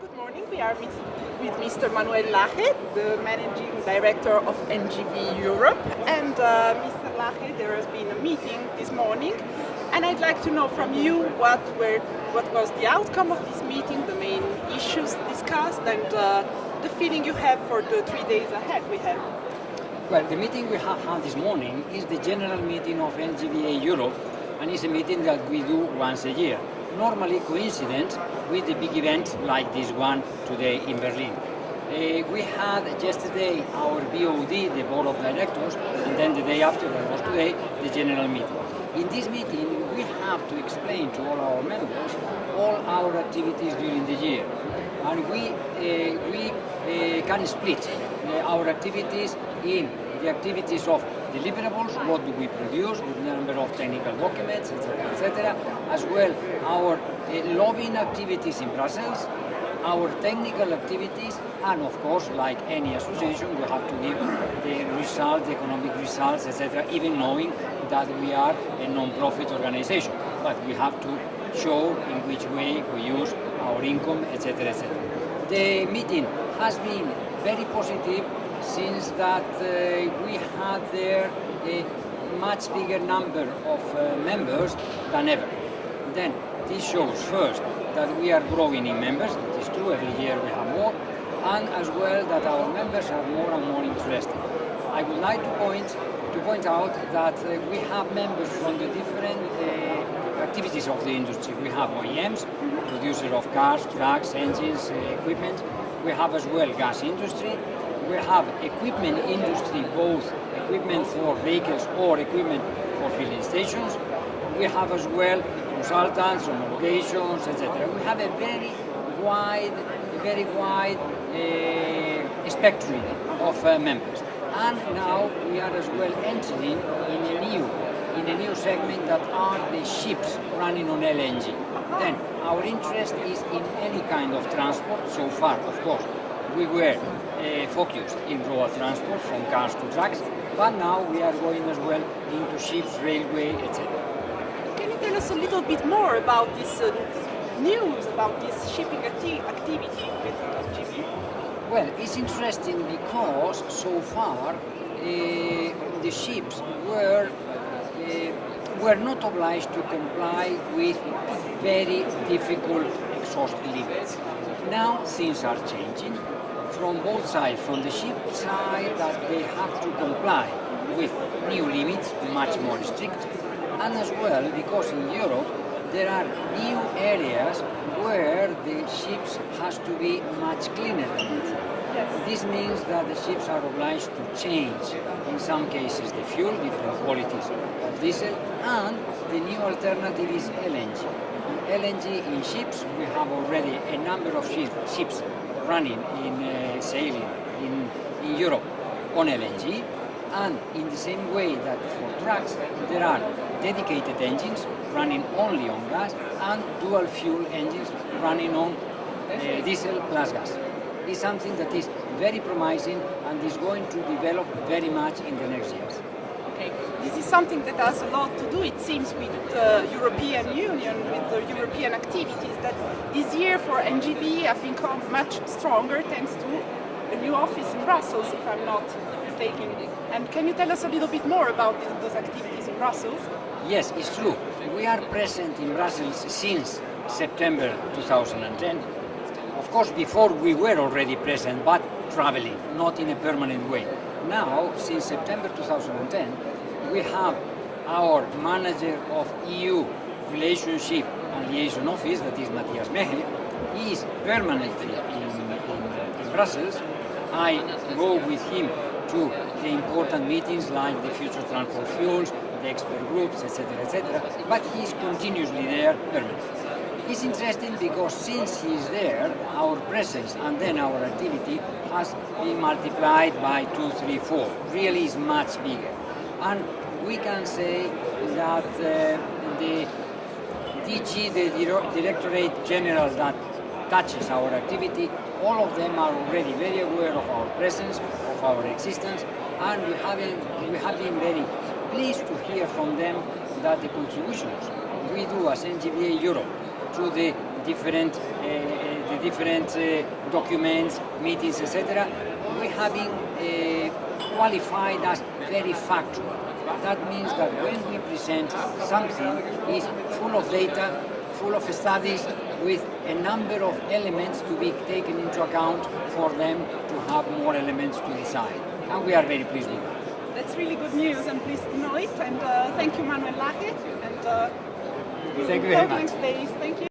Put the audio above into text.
good morning. We are with Mr. Manuel Lage, the Managing Director of NGVA Europe. And Mr. Lage, there has been a meeting this morning, and I'd like to know from you what was the outcome of this meeting, the main issues discussed, and the feeling you have for the 3 days ahead we have. Well, the meeting we have had this morning is the general meeting of NGVA Europe, and it's a meeting that we do once a year, normally coincident with the big event like this one today in Berlin. We had yesterday our BOD, the Board of Directors, and then the day after, that was today, the general meeting. In this meeting, we have to explain to all our members all our activities during the year, and we can split our activities in the activities of deliverables, what do we produce, the number of technical documents, etc., as well our lobbying activities in Brussels, our technical activities, and of course, like any association, we have to give the results, the economic results, etc., even knowing that we are a non-profit organization. But we have to show in which way we use our income, etc., etc. The meeting has been very positive since that we had there a much bigger number of members than ever. Then this shows first that we are growing in members. It is true, every year we have more, and as well that our members are more and more interested. I would like to point out that we have members from the different activities of the industry. We have OEMs, producer of cars, trucks, engines, equipment. We have as well gas industry. We have equipment industry, both equipment for vehicles or equipment for filling stations. We have as well consultants, homologations, etc. We have a very wide spectrum of members. And now we are as well entering in a new segment that are the ships running on LNG. Then our interest is in any kind of transport. So far, of course, we were focused in road transport from cars to trucks, but now we are going as well into ships, railway, etc. Can you tell us a little bit more about this news, about this shipping activity with NGV? Well, it's interesting because so far the ships were not obliged to comply with very difficult exhaust limits. Now things are changing from both sides, from the ship side that they have to comply with new limits, much more strict, and as well because in Europe there are new areas where the ships has to be much cleaner than before. This means that the ships are obliged to change, in some cases, the fuel, different qualities of diesel, and the new alternative is LNG. LNG in ships, we have already a number of ships running in sailing in Europe on LNG, and in the same way that for trucks there are dedicated engines running only on gas and dual fuel engines running on diesel plus gas. It's something that is very promising and is going to develop very much in the next years. Okay. This is something that has a lot to do, it seems, with the European Union, with the European activities, that this year for NGV have become much stronger thanks to a new office in Brussels, if I'm not mistaken. And can you tell us a little bit more about those activities in Brussels? Yes, it's true. We are present in Brussels since September 2010. Of course, before we were already present, but traveling, not in a permanent way. Now, since September 2010, we have our manager of EU relationship and liaison office, that is Matthias Mehe. He is permanently in Brussels. I go with him to the important meetings like the future transport fuels, the expert groups, etc., but he is continuously there permanently. It's interesting because since he is there, our presence and then our activity has been multiplied by 2, 3, 4. Really is much bigger. And we can say that the DG, the Directorate General that touches our activity, all of them are already very aware of our presence, of our existence, and we have been very pleased to hear from them that the contributions we do as NGVA Europe to the different documents, meetings, etc., we have been qualified as very factual. That means that when we present something, it's full of data, full of studies, with a number of elements to be taken into account for them to have more elements to decide. And we are very pleased with that. That's really good news. I'm pleased to know it. And thank you, Manuel Lage. And thank you very much. Thank you.